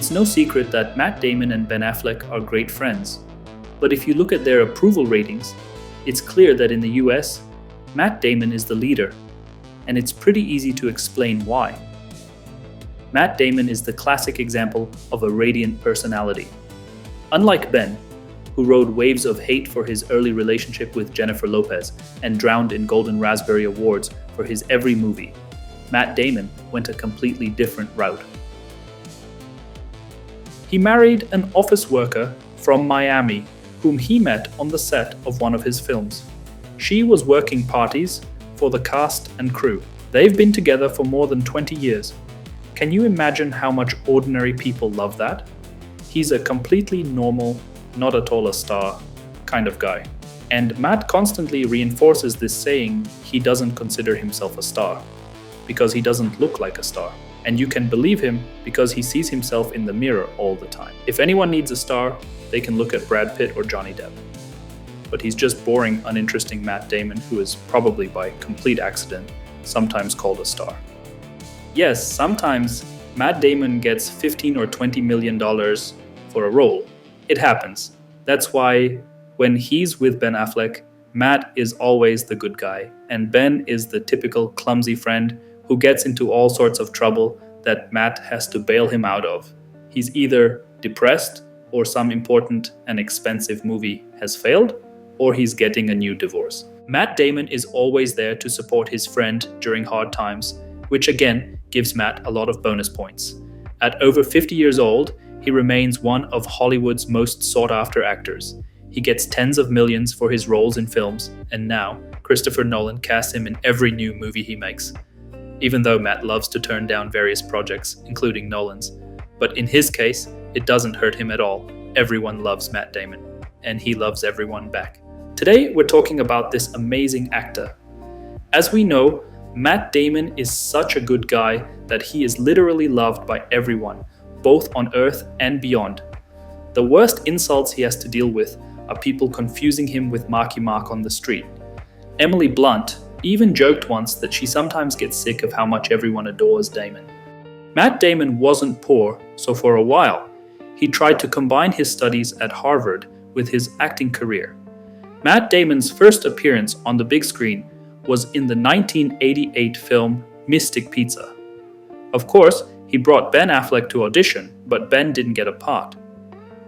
It's no secret that Matt Damon and Ben Affleck are great friends. But if you look at their approval ratings, it's clear that in the US, Matt Damon is the leader, and it's pretty easy to explain why. Matt Damon is the classic example of a radiant personality. Unlike Ben, who rode waves of hate for his early relationship with Jennifer Lopez and drowned in Golden Raspberry Awards for his every movie, Matt Damon went a completely different route. He married an office worker from Miami whom he met on the set of one of his films. She was working parties for the cast and crew. They've been together for more than 20 years. Can you imagine how much ordinary people love that? He's a completely normal, not at all a star kind of guy. And Matt constantly reinforces this saying he doesn't consider himself a star, because he doesn't look like a star. And you can believe him because he sees himself in the mirror all the time. If anyone needs a star, they can look at Brad Pitt or Johnny Depp. But he's just boring, uninteresting Matt Damon, who is probably by complete accident sometimes called a star. Yes, sometimes Matt Damon gets $15 or $20 million for a role. It happens. That's why when he's with Ben Affleck, Matt is always the good guy, and Ben is the typical clumsy friend who gets into all sorts of trouble that Matt has to bail him out of. He's either depressed, or some important and expensive movie has failed, or he's getting a new divorce. Matt Damon is always there to support his friend during hard times, which again gives Matt a lot of bonus points. At over 50 years old, he remains one of Hollywood's most sought-after actors. He gets tens of millions for his roles in films, and now Christopher Nolan casts him in every new movie he makes. Even though Matt loves to turn down various projects, including Nolan's. But in his case, it doesn't hurt him at all. Everyone loves Matt Damon, and he loves everyone back. Today, we're talking about this amazing actor. As we know, Matt Damon is such a good guy that he is literally loved by everyone, both on Earth and beyond. The worst insults he has to deal with are people confusing him with Marky Mark on the street. Emily Blunt even joked once that she sometimes gets sick of how much everyone adores Damon. Matt Damon wasn't poor, so for a while, he tried to combine his studies at Harvard with his acting career. Matt Damon's first appearance on the big screen was in the 1988 film Mystic Pizza. Of course, he brought Ben Affleck to audition, but Ben didn't get a part.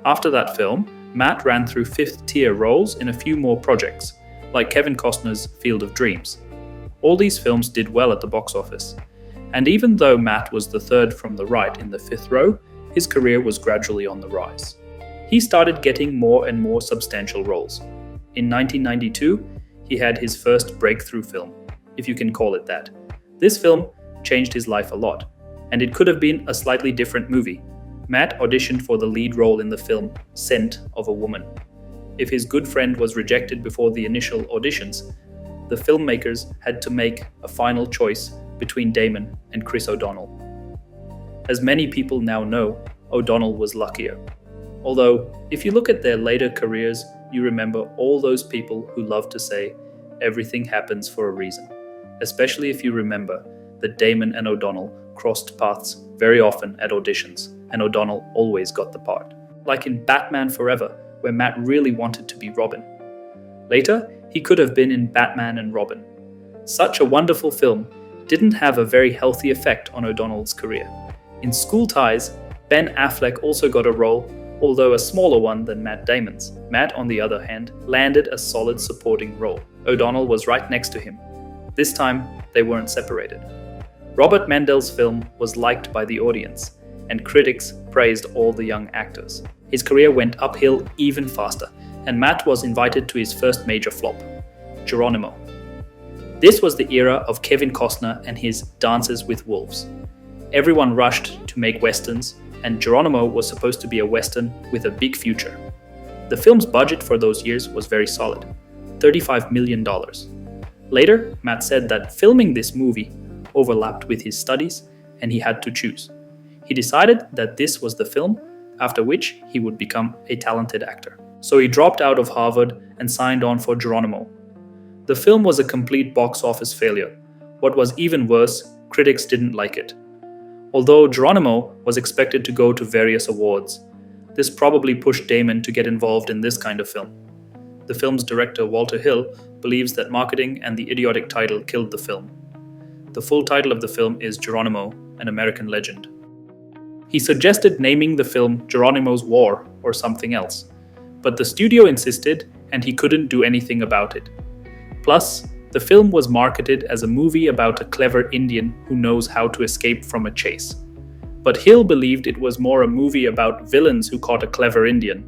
After that film, Matt ran through fifth-tier roles in a few more projects, like Kevin Costner's Field of Dreams. All these films did well at the box office. And even though Matt was the third from the right in the fifth row, his career was gradually on the rise. He started getting more and more substantial roles. In 1992, he had his first breakthrough film, if you can call it that. This film changed his life a lot, and it could have been a slightly different movie. Matt auditioned for the lead role in the film Scent of a Woman. If his good friend was rejected before the initial auditions, the filmmakers had to make a final choice between Damon and Chris O'Donnell. As many people now know, O'Donnell was luckier. Although, if you look at their later careers, you remember all those people who love to say, everything happens for a reason. Especially if you remember that Damon and O'Donnell crossed paths very often at auditions, and O'Donnell always got the part. Like in Batman Forever, where Matt really wanted to be Robin. Later, he could have been in Batman and Robin. Such a wonderful film didn't have a very healthy effect on O'Donnell's career. In School Ties, Ben Affleck also got a role, although a smaller one than Matt Damon's. Matt, on the other hand, landed a solid supporting role. O'Donnell was right next to him. This time, they weren't separated. Robert Mandel's film was liked by the audience, and critics praised all the young actors. His career went uphill even faster, and Matt was invited to his first major flop, Geronimo. This was the era of Kevin Costner and his Dances with Wolves. Everyone rushed to make westerns, and Geronimo was supposed to be a western with a big future. The film's budget for those years was very solid, $35 million. Later, Matt said that filming this movie overlapped with his studies, and he had to choose. He decided that this was the film, after which he would become a talented actor. So he dropped out of Harvard and signed on for Geronimo. The film was a complete box office failure. What was even worse, critics didn't like it. Although Geronimo was expected to go to various awards, this probably pushed Damon to get involved in this kind of film. The film's director, Walter Hill, believes that marketing and the idiotic title killed the film. The full title of the film is Geronimo, an American Legend. He suggested naming the film Geronimo's War or something else, but the studio insisted and he couldn't do anything about it. Plus, the film was marketed as a movie about a clever Indian who knows how to escape from a chase. But Hill believed it was more a movie about villains who caught a clever Indian,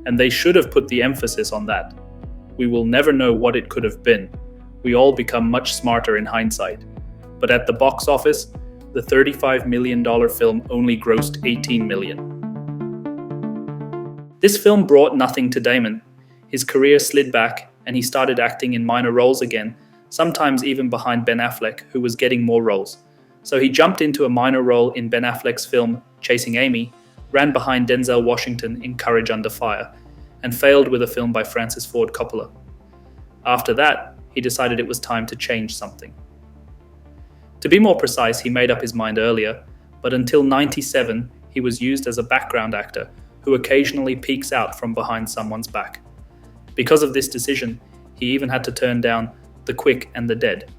and they should have put the emphasis on that. We will never know what it could have been. We all become much smarter in hindsight. But at the box office, the $35 million film only grossed $18 million. This film brought nothing to Damon. His career slid back, and he started acting in minor roles again, sometimes even behind Ben Affleck, who was getting more roles. So he jumped into a minor role in Ben Affleck's film Chasing Amy, ran behind Denzel Washington in Courage Under Fire, and failed with a film by Francis Ford Coppola. After that, he decided it was time to change something. To be more precise, he made up his mind earlier, but until '97, he was used as a background actor who occasionally peeks out from behind someone's back. Because of this decision, he even had to turn down The Quick and the Dead.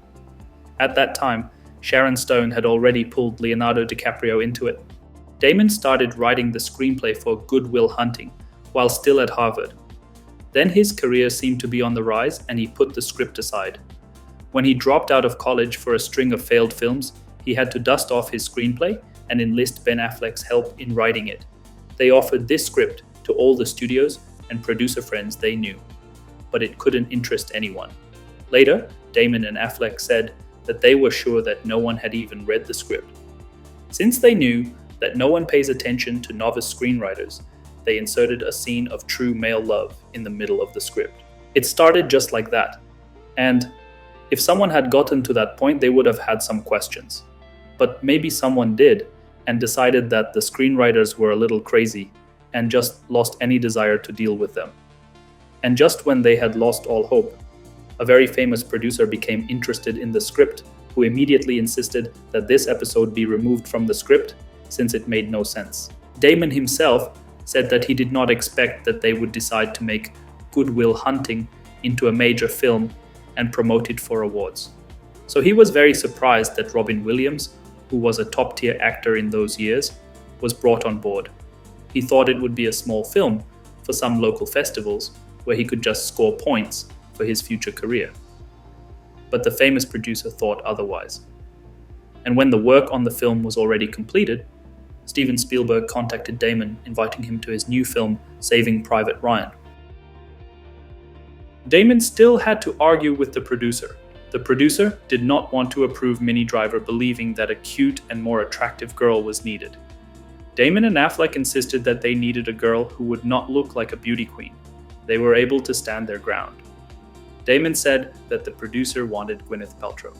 At that time, Sharon Stone had already pulled Leonardo DiCaprio into it. Damon started writing the screenplay for Good Will Hunting while still at Harvard. Then his career seemed to be on the rise and he put the script aside. When he dropped out of college for a string of failed films, he had to dust off his screenplay and enlist Ben Affleck's help in writing it. They offered this script to all the studios and producer friends they knew, but it couldn't interest anyone. Later, Damon and Affleck said that they were sure that no one had even read the script. Since they knew that no one pays attention to novice screenwriters, they inserted a scene of true male love in the middle of the script. It started just like that, and if someone had gotten to that point, they would have had some questions. But maybe someone did and decided that the screenwriters were a little crazy and just lost any desire to deal with them. And just when they had lost all hope, a very famous producer became interested in the script, who immediately insisted that this episode be removed from the script since it made no sense. Damon himself said that he did not expect that they would decide to make Good Will Hunting into a major film and promote it for awards. So he was very surprised that Robin Williams, who was a top-tier actor in those years, was brought on board. He thought it would be a small film for some local festivals where he could just score points for his future career. But the famous producer thought otherwise. And when the work on the film was already completed, Steven Spielberg contacted Damon, inviting him to his new film, Saving Private Ryan. Damon still had to argue with the producer. The producer did not want to approve Minnie Driver, believing that a cute and more attractive girl was needed. Damon and Affleck insisted that they needed a girl who would not look like a beauty queen. They were able to stand their ground. Damon said that the producer wanted Gwyneth Paltrow.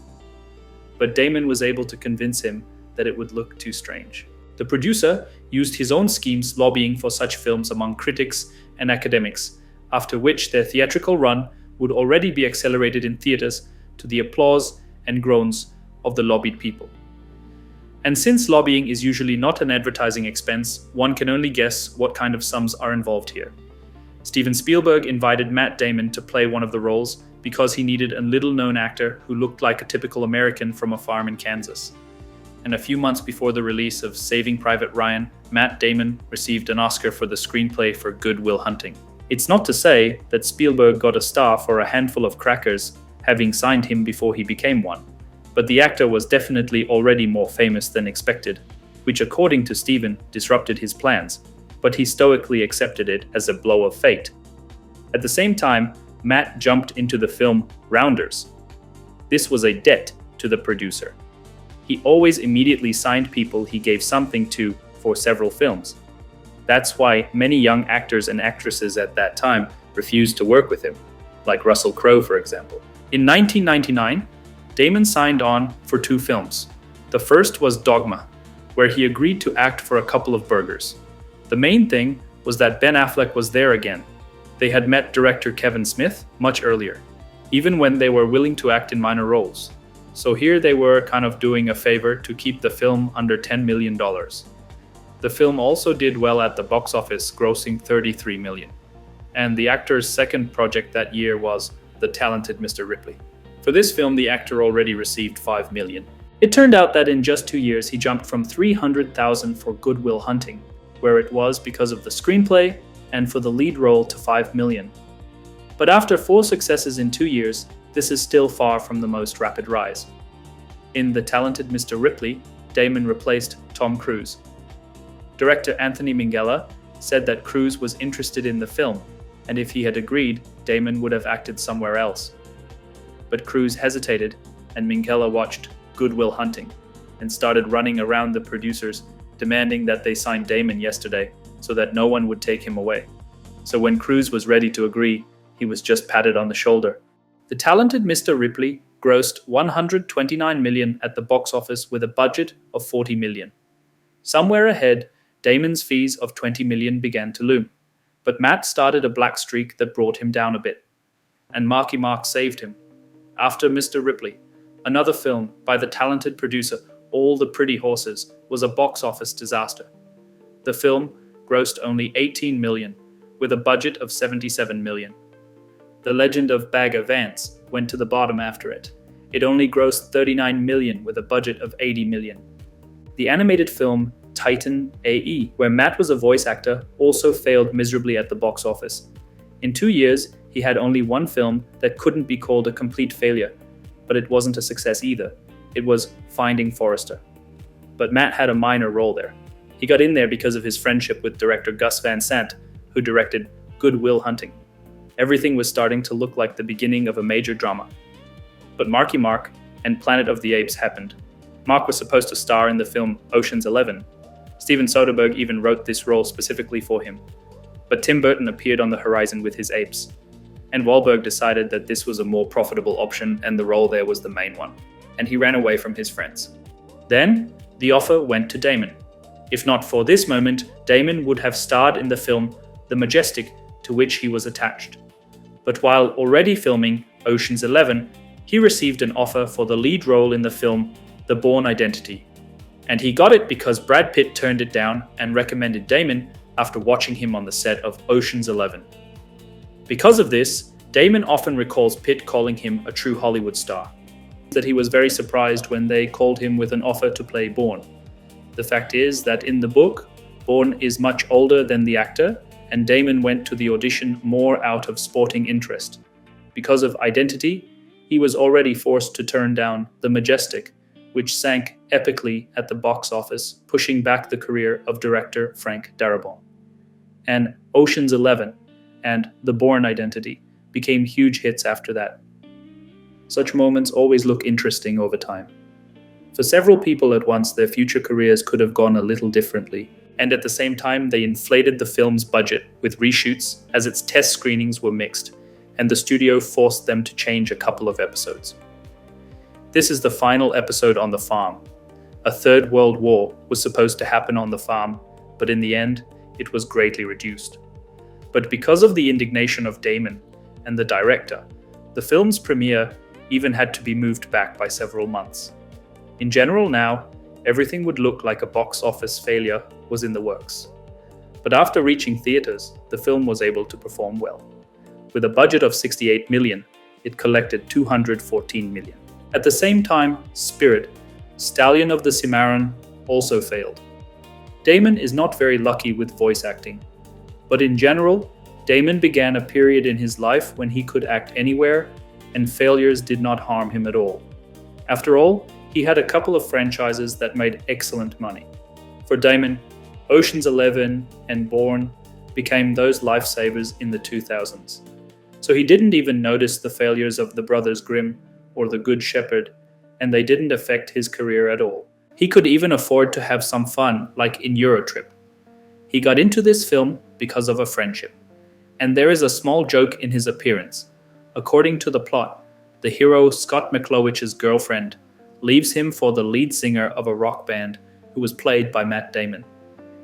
But Damon was able to convince him that it would look too strange. The producer used his own schemes lobbying for such films among critics and academics, after which their theatrical run would already be accelerated in theaters to the applause and groans of the lobbied people. And since lobbying is usually not an advertising expense, one can only guess what kind of sums are involved here. Steven Spielberg invited Matt Damon to play one of the roles because he needed a little-known actor who looked like a typical American from a farm in Kansas. And a few months before the release of Saving Private Ryan, Matt Damon received an Oscar for the screenplay for Good Will Hunting. It's not to say that Spielberg got a star for a handful of crackers, having signed him before he became one, but the actor was definitely already more famous than expected, which according to Steven disrupted his plans, but he stoically accepted it as a blow of fate. At the same time, Matt jumped into the film Rounders. This was a debt to the producer. He always immediately signed people he gave something to for several films. That's why many young actors and actresses at that time refused to work with him, like Russell Crowe, for example. In 1999, Damon signed on for 2 films. The first was Dogma, where he agreed to act for a couple of burgers. The main thing was that Ben Affleck was there again. They had met director Kevin Smith much earlier, even when they were willing to act in minor roles. So here they were kind of doing a favor to keep the film under $10 million. The film also did well at the box office, grossing $33 million. And the actor's second project that year was The Talented Mr. Ripley. For this film, the actor already received $5 million. It turned out that in just 2 years, he jumped from $300,000 for Good Will Hunting, where it was because of the screenplay, and for the lead role to $5 million. But after 4 successes in 2 years, this is still far from the most rapid rise. In The Talented Mr. Ripley, Damon replaced Tom Cruise. Director Anthony Minghella said that Cruise was interested in the film, and if he had agreed, Damon would have acted somewhere else. But Cruise hesitated, and Minghella watched Good Will Hunting and started running around the producers, demanding that they sign Damon yesterday so that no one would take him away. So when Cruise was ready to agree, he was just patted on the shoulder. The Talented Mr. Ripley grossed $129 million at the box office with a budget of $40 million. Somewhere ahead, Damon's fees of $20 million began to loom. But Matt started a black streak that brought him down a bit. And Marky Mark saved him. After Mr. Ripley, another film by the talented producer All the Pretty Horses was a box office disaster. The film grossed only $18 million, with a budget of $77 million. The Legend of Bagger Vance went to the bottom after it. It only grossed $39 million with a budget of $80 million. The animated film Titan AE, where Matt was a voice actor, also failed miserably at the box office. In 2 years, he had only one film that couldn't be called a complete failure, but it wasn't a success either. It was Finding Forrester. But Matt had a minor role there. He got in there because of his friendship with director Gus Van Sant, who directed Good Will Hunting. Everything was starting to look like the beginning of a major drama. But Marky Mark and Planet of the Apes happened. Mark was supposed to star in the film Ocean's 11. Steven Soderbergh even wrote this role specifically for him. But Tim Burton appeared on the horizon with his apes. And Wahlberg decided that this was a more profitable option and the role there was the main one. And he ran away from his friends. Then, the offer went to Damon. If not for this moment, Damon would have starred in the film The Majestic, to which he was attached. But while already filming Ocean's 11, he received an offer for the lead role in the film The Bourne Identity. And he got it because Brad Pitt turned it down and recommended Damon after watching him on the set of Ocean's 11. Because of this, Damon often recalls Pitt calling him a true Hollywood star. That he was very surprised when they called him with an offer to play Bourne. The fact is that in the book, Bourne is much older than the actor, and Damon went to the audition more out of sporting interest. Because of Identity, he was already forced to turn down The Majestic, which sank epically at the box office, pushing back the career of director Frank Darabont. And Ocean's 11 and The Bourne Identity became huge hits after that. Such moments always look interesting over time. For several people at once, their future careers could have gone a little differently, and at the same time they inflated the film's budget with reshoots as its test screenings were mixed, and the studio forced them to change a couple of episodes. This is the final episode on the farm. A third world war was supposed to happen on the farm, but in the end, it was greatly reduced. But because of the indignation of Damon and the director, the film's premiere even had to be moved back by several months. In general now, everything would look like a box office failure was in the works. But after reaching theaters, the film was able to perform well. With a budget of $68 million, it collected $214 million. At the same time, Spirit, Stallion of the Cimarron, also failed. Damon is not very lucky with voice acting, but in general, Damon began a period in his life when he could act anywhere, and failures did not harm him at all. After all, he had a couple of franchises that made excellent money. For Damon, Ocean's 11 and Bourne became those lifesavers in the 2000s. So he didn't even notice the failures of The Brothers Grimm or The Good Shepherd, and they didn't affect his career at all. He could even afford to have some fun, like in Eurotrip. He got into this film because of a friendship. And there is a small joke in his appearance. According to the plot, the hero Scott McClowich's girlfriend leaves him for the lead singer of a rock band who was played by Matt Damon.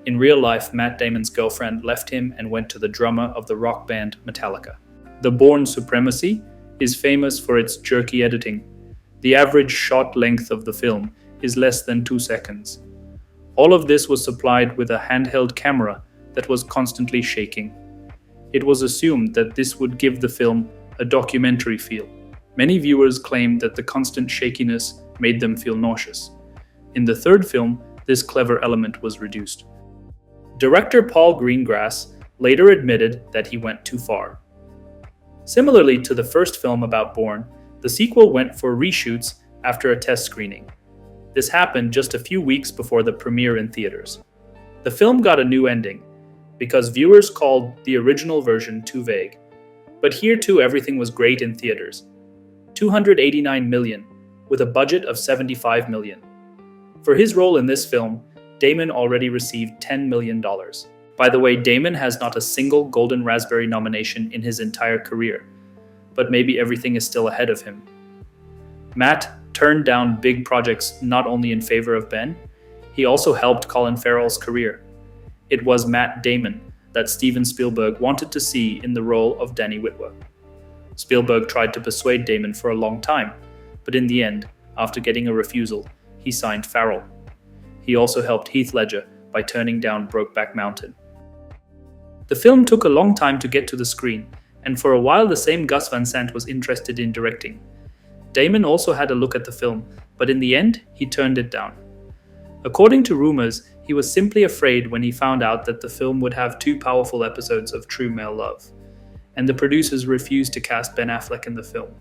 In real life, Matt Damon's girlfriend left him and went to the drummer of the rock band Metallica. The Bourne Supremacy is famous for its jerky editing. The average shot length of the film is less than 2 seconds. All of this was supplied with a handheld camera that was constantly shaking. It was assumed that this would give the film a documentary feel. Many viewers claimed that the constant shakiness made them feel nauseous. In the third film, this clever element was reduced. Director Paul Greengrass later admitted that he went too far. Similarly to the first film about Bourne, the sequel went for reshoots after a test screening. This happened just a few weeks before the premiere in theaters. The film got a new ending, because viewers called the original version too vague. But here too everything was great in theaters. $289 million, with a budget of $75 million. For his role in this film, Damon already received $10 million. By the way, Damon has not a single Golden Raspberry nomination in his entire career, but maybe everything is still ahead of him. Matt turned down big projects not only in favor of Ben, he also helped Colin Farrell's career. It was Matt Damon that Steven Spielberg wanted to see in the role of Danny Whitwer. Spielberg tried to persuade Damon for a long time, but in the end, after getting a refusal, he signed Farrell. He also helped Heath Ledger by turning down Brokeback Mountain. The film took a long time to get to the screen, and for a while the same Gus Van Sant was interested in directing. Damon also had a look at the film, but in the end, he turned it down. According to rumors, he was simply afraid when he found out that the film would have 2 powerful episodes of true male love, and the producers refused to cast Ben Affleck in the film.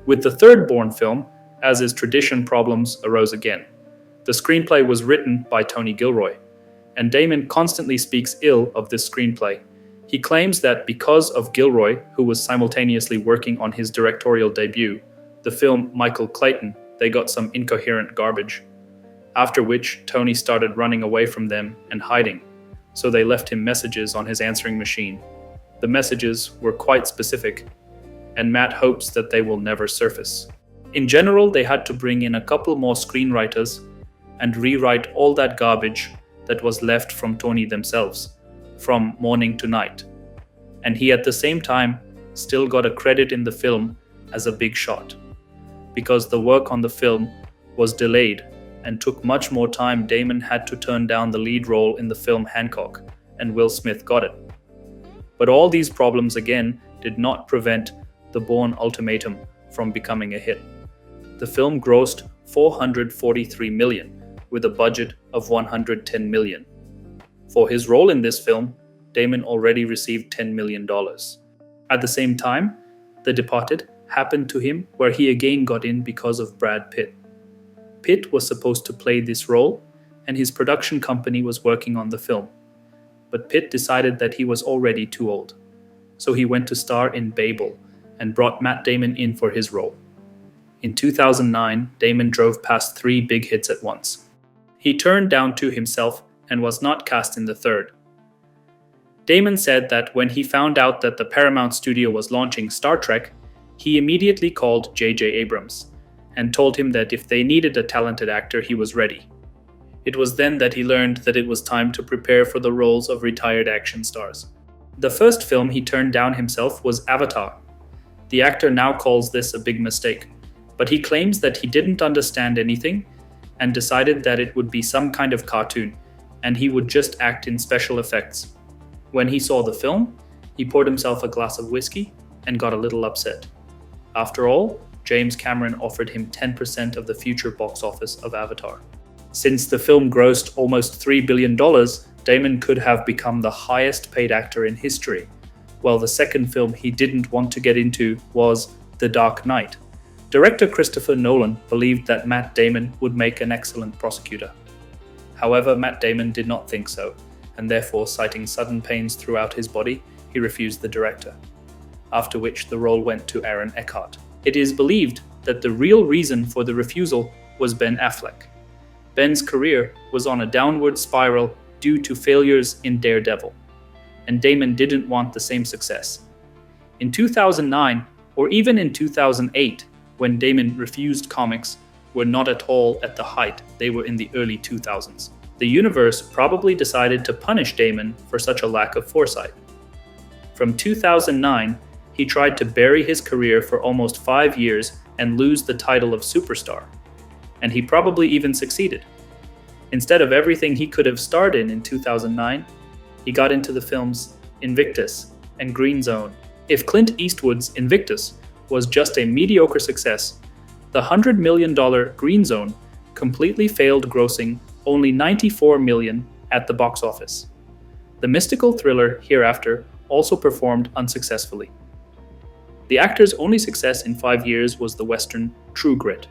With the third Bourne film, as is tradition, problems arose again. The screenplay was written by Tony Gilroy, and Damon constantly speaks ill of this screenplay. He claims that because of Gilroy, who was simultaneously working on his directorial debut, the film Michael Clayton, they got some incoherent garbage. After which, Tony started running away from them and hiding, so they left him messages on his answering machine. The messages were quite specific, and Matt hopes that they will never surface. In general, they had to bring in a couple more screenwriters and rewrite all that garbage that was left from Tony themselves, from morning to night. And he at the same time still got a credit in the film as a big shot, because the work on the film was delayed and took much more time. Damon had to turn down the lead role in the film Hancock, and Will Smith got it. But all these problems again did not prevent the Bourne Ultimatum from becoming a hit. The film grossed $443 million, with a budget of $110 million. For his role in this film, Damon already received $10 million. At the same time, The Departed happened to him, where he again got in because of Brad Pitt. Pitt was supposed to play this role, and his production company was working on the film. But Pitt decided that he was already too old, so he went to star in Babel and brought Matt Damon in for his role. In 2009, Damon drove past 3 big hits at once. He turned down 2 himself and was not cast in the third. Damon said that when he found out that the Paramount studio was launching Star Trek, he immediately called J.J. Abrams and told him that if they needed a talented actor, he was ready. It was then that he learned that it was time to prepare for the roles of retired action stars. The first film he turned down himself was Avatar. The actor now calls this a big mistake, but he claims that he didn't understand anything and decided that it would be some kind of cartoon, and he would just act in special effects. When he saw the film, he poured himself a glass of whiskey and got a little upset. After all, James Cameron offered him 10% of the future box office of Avatar. Since the film grossed almost $3 billion, Damon could have become the highest paid actor in history, while the second film he didn't want to get into was The Dark Knight. Director Christopher Nolan believed that Matt Damon would make an excellent prosecutor. However, Matt Damon did not think so, and therefore, citing sudden pains throughout his body, he refused the director, after which the role went to Aaron Eckhart. It is believed that the real reason for the refusal was Ben Affleck. Ben's career was on a downward spiral due to failures in Daredevil, and Damon didn't want the same success. In 2009, or even in 2008, when Damon refused, comics were not at all at the height, they were in the early 2000s. The universe probably decided to punish Damon for such a lack of foresight. From 2009, he tried to bury his career for almost 5 years and lose the title of superstar. And he probably even succeeded. Instead of everything he could have starred in 2009, he got into the films Invictus and Green Zone. If Clint Eastwood's Invictus was just a mediocre success, the $100 million Green Zone completely failed, grossing only $94 million at the box office. The mystical thriller Hereafter also performed unsuccessfully. The actor's only success in 5 years was the western True Grit.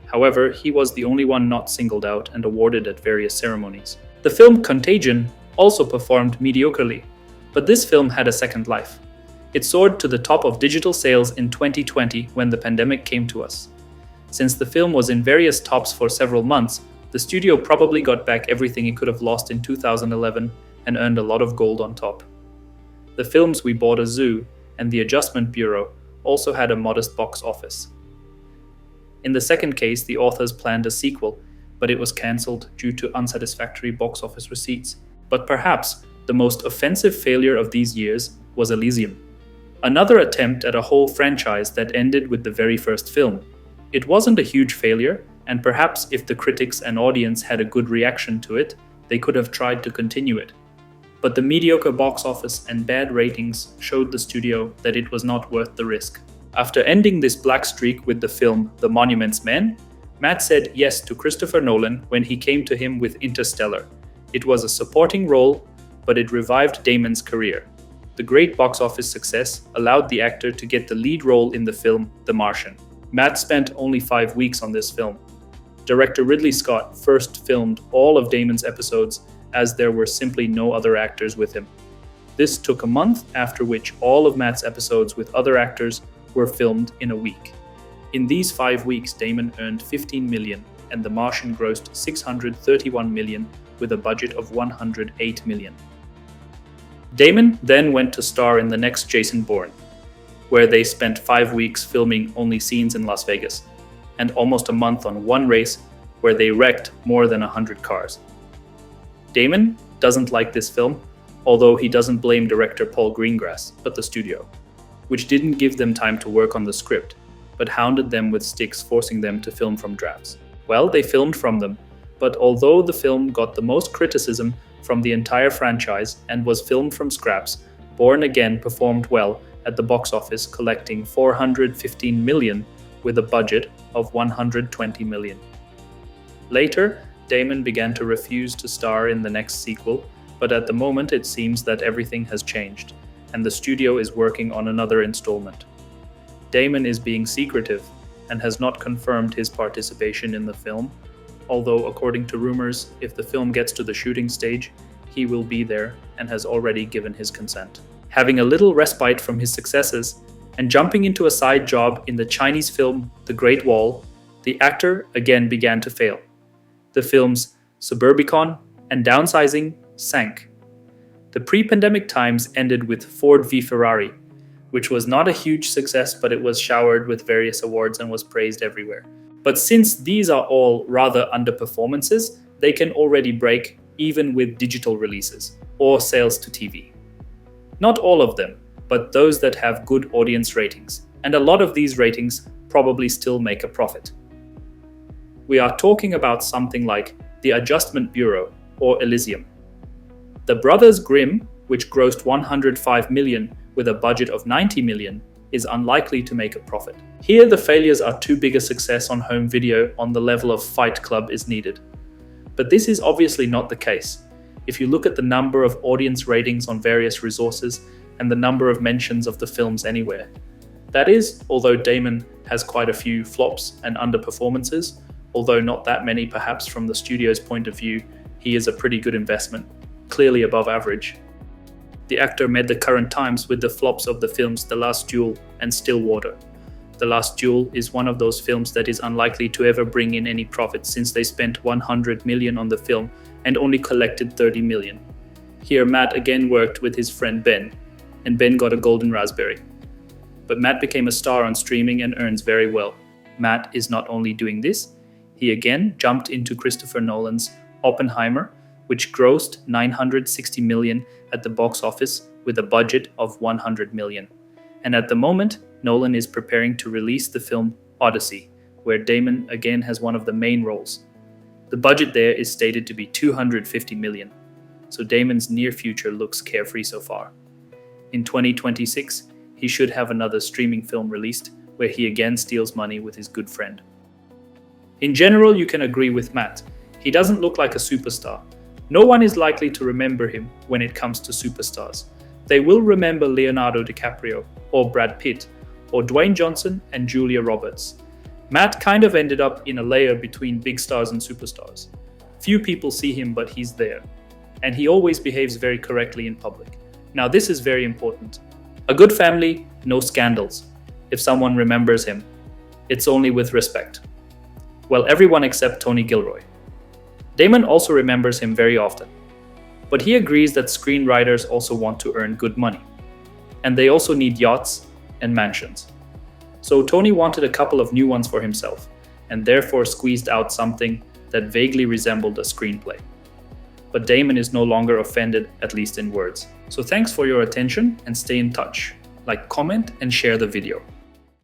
However, he was the only one not singled out and awarded at various ceremonies. The film Contagion also performed mediocrely, but this film had a second life. It soared to the top of digital sales in 2020 when the pandemic came to us. Since the film was in various tops for several months, the studio probably got back everything it could have lost in 2011 and earned a lot of gold on top. The films We Bought a Zoo and The Adjustment Bureau also had a modest box office. In the second case, the authors planned a sequel, but it was cancelled due to unsatisfactory box office receipts. But perhaps the most offensive failure of these years was Elysium, another attempt at a whole franchise that ended with the very first film. It wasn't a huge failure, and perhaps if the critics and audience had a good reaction to it, they could have tried to continue it. But the mediocre box office and bad ratings showed the studio that it was not worth the risk. After ending this black streak with the film The Monuments Men, Matt said yes to Christopher Nolan when he came to him with Interstellar. It was a supporting role, but it revived Damon's career. The great box office success allowed the actor to get the lead role in the film The Martian. Matt spent only 5 weeks on this film. Director Ridley Scott first filmed all of Damon's episodes as there were simply no other actors with him. This took a month, after which all of Matt's episodes with other actors were filmed in a week. In these 5 weeks, Damon earned $15 million and The Martian grossed $631 million with a budget of $108 million. Damon then went to star in the next Jason Bourne, where they spent 5 weeks filming only scenes in Las Vegas, and almost a month on one race where they wrecked more than 100 cars. Damon doesn't like this film, although he doesn't blame director Paul Greengrass, but the studio, which didn't give them time to work on the script, but hounded them with sticks, forcing them to film from drafts. Well, they filmed from them, but although the film got the most criticism from the entire franchise and was filmed from scraps, Bourne again performed well at the box office, collecting $415 million with a budget of $120 million. Later, Damon began to refuse to star in the next sequel, but at the moment it seems that everything has changed, and the studio is working on another installment. Damon is being secretive and has not confirmed his participation in the film, although according to rumors, if the film gets to the shooting stage, he will be there and has already given his consent. Having a little respite from his successes and jumping into a side job in the Chinese film The Great Wall, the actor again began to fail. The films Suburbicon and Downsizing sank. The pre-pandemic times ended with Ford v Ferrari, which was not a huge success, but it was showered with various awards and was praised everywhere. But since these are all rather underperformances, they can already break even with digital releases or sales to TV. Not all of them, but those that have good audience ratings, and a lot of these ratings probably still make a profit. We are talking about something like The Adjustment Bureau or Elysium. The Brothers Grimm, which grossed $105 million with a budget of $90 million, is unlikely to make a profit. Here the failures are too big a success on home video on the level of Fight Club is needed. But this is obviously not the case. If you look at the number of audience ratings on various resources and the number of mentions of the films anywhere. That is, although Damon has quite a few flops and underperformances, although not that many perhaps from the studio's point of view, he is a pretty good investment, clearly above average. The actor met the current times with the flops of the films The Last Duel and Stillwater. The Last Duel is one of those films that is unlikely to ever bring in any profit since they spent $100 million on the film and only collected $30 million. Here Matt again worked with his friend Ben, and Ben got a golden raspberry. But Matt became a star on streaming and earns very well. Matt is not only doing this, he again jumped into Christopher Nolan's Oppenheimer, which grossed $960 million at the box office with a budget of $100 million. And at the moment, Nolan is preparing to release the film Odyssey, where Damon again has one of the main roles. The budget there is stated to be $250 million, so Damon's near future looks carefree so far. In 2026, he should have another streaming film released where he again steals money with his good friend. In general, you can agree with Matt. He doesn't look like a superstar. No one is likely to remember him when it comes to superstars. They will remember Leonardo DiCaprio, or Brad Pitt, or Dwayne Johnson and Julia Roberts. Matt kind of ended up in a layer between big stars and superstars. Few people see him, but he's there. And he always behaves very correctly in public. Now this is very important. A good family, no scandals. If someone remembers him, it's only with respect. Well, everyone except Tony Gilroy. Damon also remembers him very often. But he agrees that screenwriters also want to earn good money. And they also need yachts and mansions. So Tony wanted a couple of new ones for himself, and therefore squeezed out something that vaguely resembled a screenplay. But Damon is no longer offended, at least in words. So thanks for your attention and stay in touch. Like, comment and share the video.